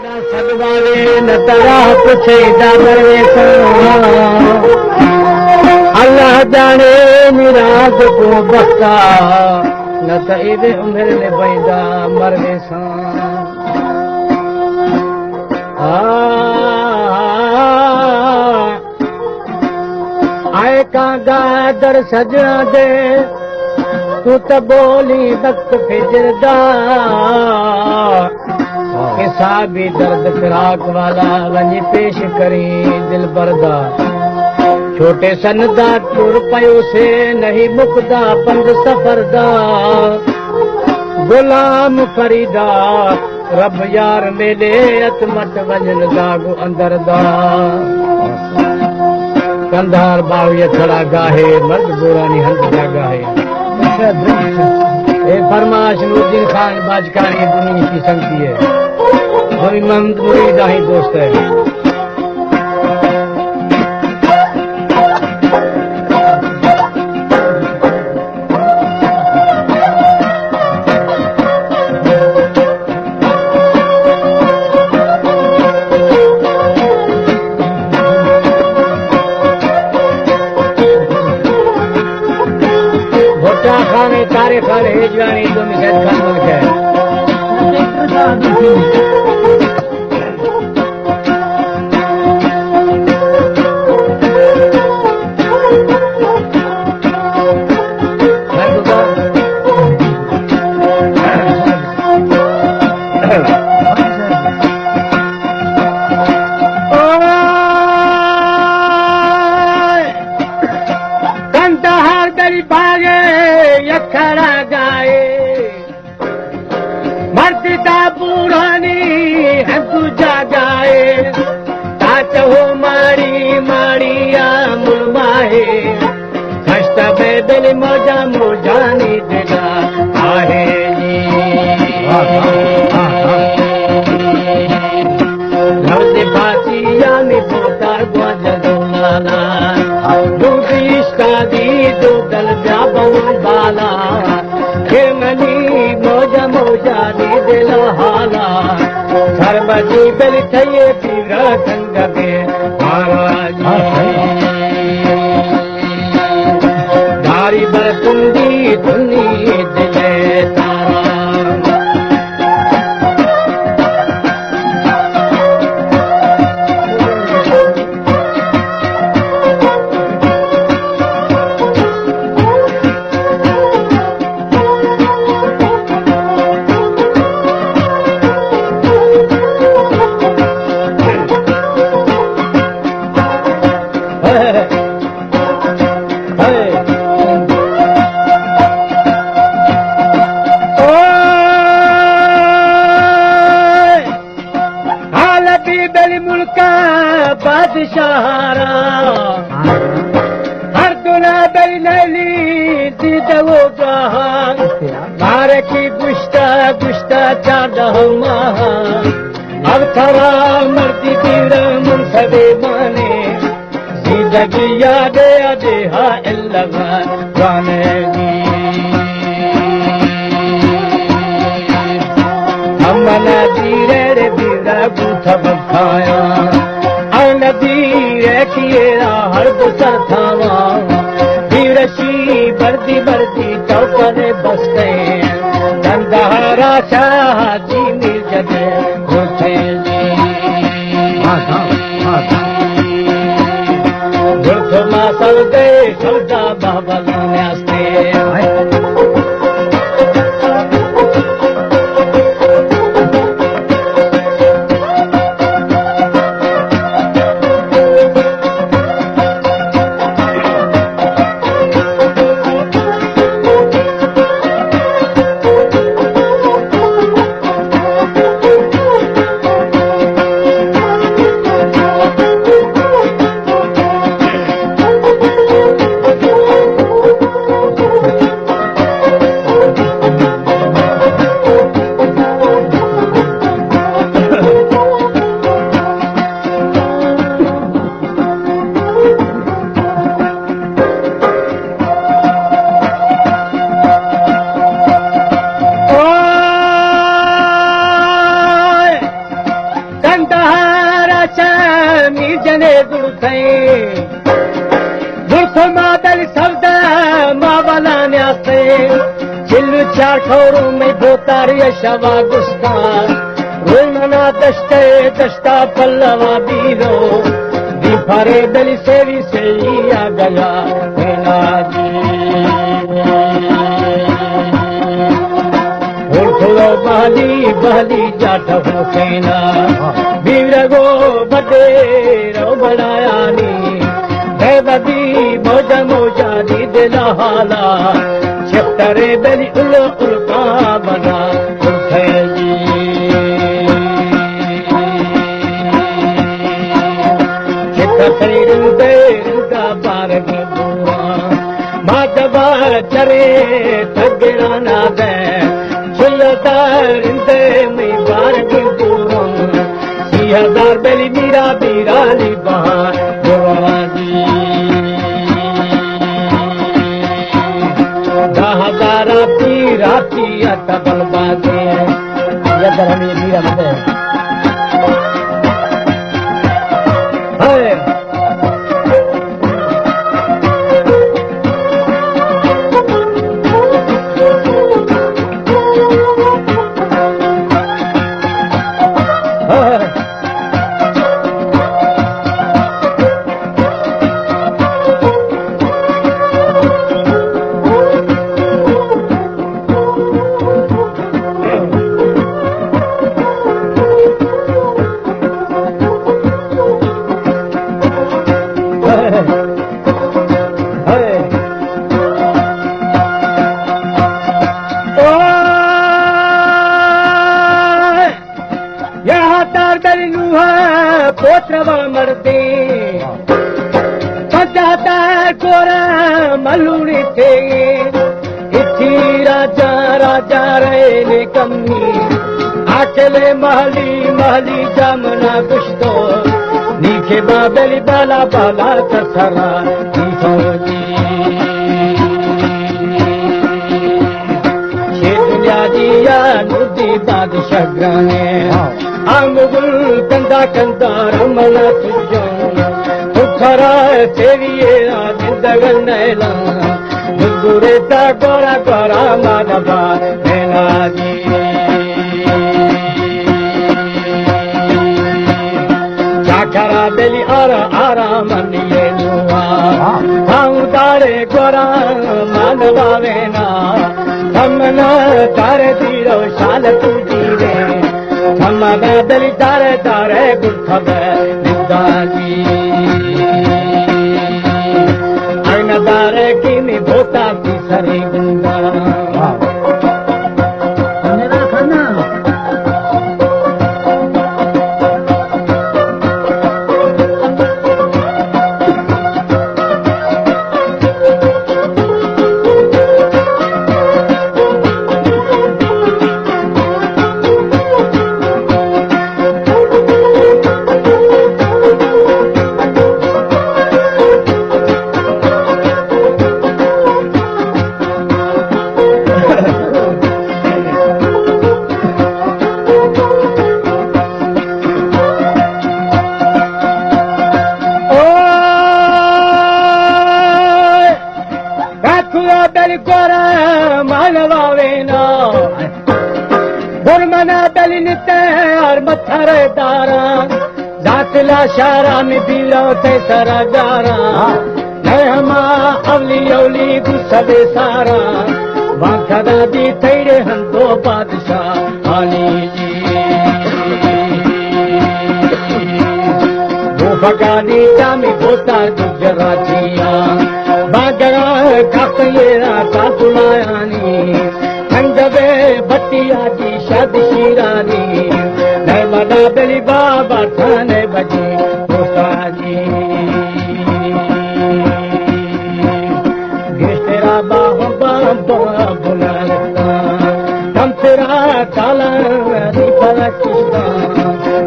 न तरा पुछे अल्लाह जाने निराज को बख्ता न त एॾे उमिरि में बैदा मरवे सां आए का गादर सजना दे तू त बोली वक्त फिजरदा किसा भी दर्द फिराक वाला वञी पेश करी दिल बरदा छोटे सनदा टुर पयो से नहीं मुकदा पंध सफर दा गुलाम फरीदा रब यार मेले अतमट वञन दाग अंदर दा कंधार बाविया खड़ा गाहे मर्द बुरानी हंस जा गाहे ए फरमाश नूरुद्दीन खान बाजकानी दुनिया की संगति है मेरी मंद मुरीदा ही दोस्त है भोटा खाने तारे खाने हेजवानी तो मिसाल खान मुल्क है खड़ा गाए मर्दा बूढ़ानी है दूजा गाए ताच हो मारी मारिया मुलमाए खस्ता बेबेली मौजा मुजानी दिला आहे नवसे बातिया में पोता गुजरना दूधी शादी दो दल जाबन बाला खेमनी मौजा मौजा दी दिल हाला सर्वजी बेली थये पीरा संग में धारी बरकुंडी धुनी दिले तारा बादशाहारा हर दुना बेली नली दीदवो जहां मार की गुश्ता गुश्ता चादा महा अब थरा मर्दी तीर मुनसबे माने जिंदगी याद आदे हा इल्लवा जाने हमना दीरे रे दीरा गुथा बखाया नदी रखिएरा हर गुसर थावा बर्दी बर्दी चौकरे बस गए धंधारा शाह जी मिल जगे उठे मासल गए सौदा बाबा लाने कंदहार मीर जने दुर्थे दुर्थ मादल शब्द मावला न्यासे चिल्लु चार खौरों में बोतारी शवा गुस्ता रोमना दस्ते दस्ता पल्लवा बीरो दीफारे दली सेवी से आ गया जी उठलो बहली बहली जाट हो सेना बीरगो बड़े रो बनाया नी बदी मोजा मोजा दी दिला हाला छतरे दली उल उल्का बना उठे जी छतरे रुदे रुदा बार बुआ माधवा चरे तगराना दे सुलतार इंदे में बार बुआ 3000 बेली मीरा बीराली बहार बुआ जी 10,000 राती आता बलबादे ये धरनी मीरा मते पोत्रवा मरते पचाता कोरा मलूरी थे इथी राजा राजा रहे ने कमी आचले महली महली जामना गुश्तो नीचे बाबेली बाला बाला तसरा दुनिया दिया नुदी बादशाह ग्राने आमुगुल कंदा कंदा रमला तुझो तुखरा सेविये जिंदगन नैला दुरे ता गोरा गोरा माधवा नैना जी चाकरा बेली आरा मनिये नुआ हम तारे गोरा माधवा वेना हमना तारे तीरो शाल तुझी रे हमारा दली तारे तारे गुठब निदाजी आईना तारे की मी भोता की सरी गुंगा मेरा खाना मथरे दारा जातला शारा में बिलो ते सरा गारा हमा अवली अवली गुस्से सारा वाखदा दी थैरे हंतो बादशाह आली जी वो भगानी जामी बोता गुजरा जिया बागरा काकलेरा कातुलायानी संगवे बतिया जी शादी शिरानी नर्मदा बेली बाबा थाने बजी जी तेरा बाबा बाबा बुला हम तेरा काला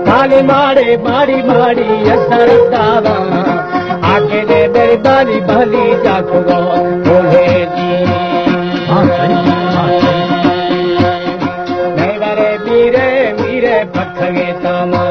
काली मारे मारी मारी असर दावा आगे ने मेरी बाली भली जाको बोले जी नहीं बरे मीरे मीरे पठगे तामा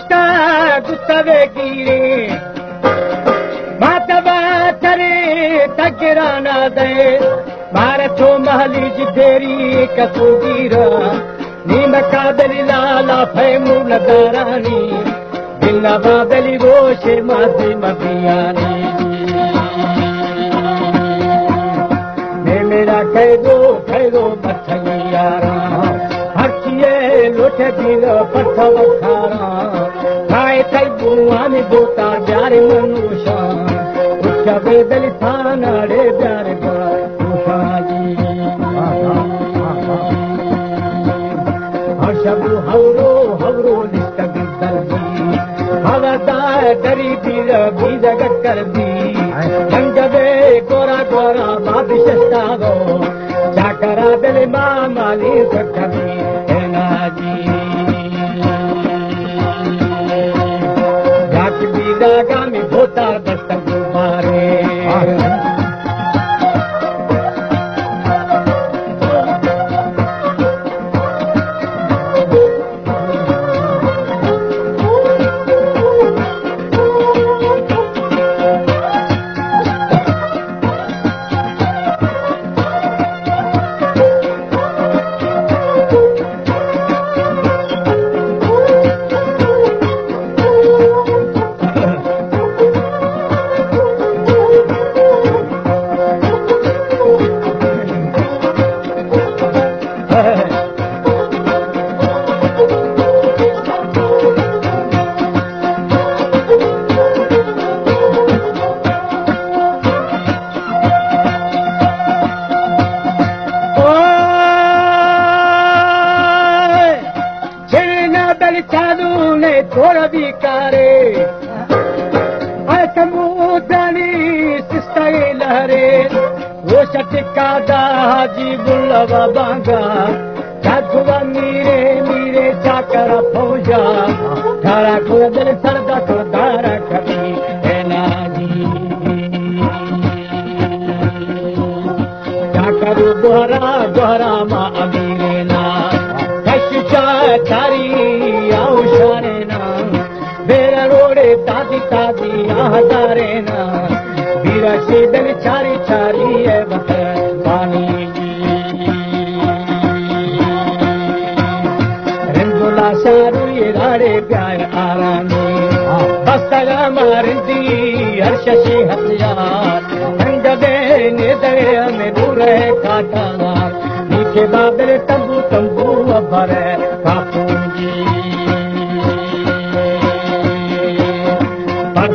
गुस्ता गुस्तावे गिरे मातवा करे तगराना दे भारतो महली जिधेरी कसूगीरा नीम कादली लाला फैमू नदारानी बिना बादली रोशे माती मबियानी मेरा खैरो मथलियारा हर्षिए लोटे बीर पथव खारा खाए कई बुआनी बोता प्यारे मनुषा उच्चवे दली थाना रे प्यारे मनुषा जी हर्षबु हवरो लिस्ट दर्दी हवदार करी बीर बीज कर दी गंगवे गोरा गोरा बादिशस्तागो चाकरा बेले मामाली सखबी एनाजी जाति बीजा गामी भोता दस्तक मारे थोड़ा भी कारे समुद्रानी सिस्ताई लहरे वो शटिका दाजी बुल्लवा बांगा जागुआ मीरे चाकर फौजा ठाड़ा को दिल सरदा तो दारा कभी है नाजी चाकर दोहरा मा अमीरे ना कशिशा चारी आउशारे बेरा रोड़े ताजी आहदारे ना बीरा शीदल छारी है पानी रिंदुला शारू ये राड़े प्यार आरामी बस्तगा मारिंदी हर्षशी हथियार रंगदे नेदे में बुरे काटावार नीचे बाबरे तंबू भरे कापूंगी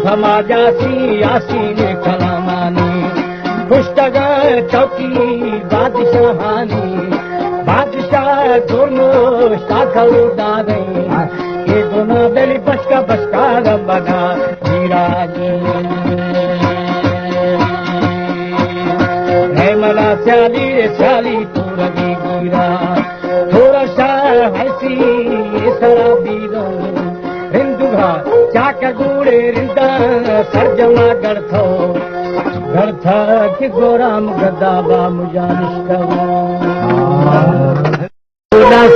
समाजासी आसी ने कलामानी पुस्तगा चौकी बादशाहानी बादशाह दोनों शाखा उदारे ये दोनों बेली बसका बना हीराजी हेमला स्याली पूरगी गिरा थोड़ा सा हंसी शराबीरो हिंदुगा चाका गूड़े रिंदा सर्जमा गर्थ कि गोराम गदाबा मुझा निष्ठवा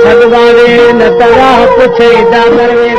सगवावे न तरा पुछे दामरवे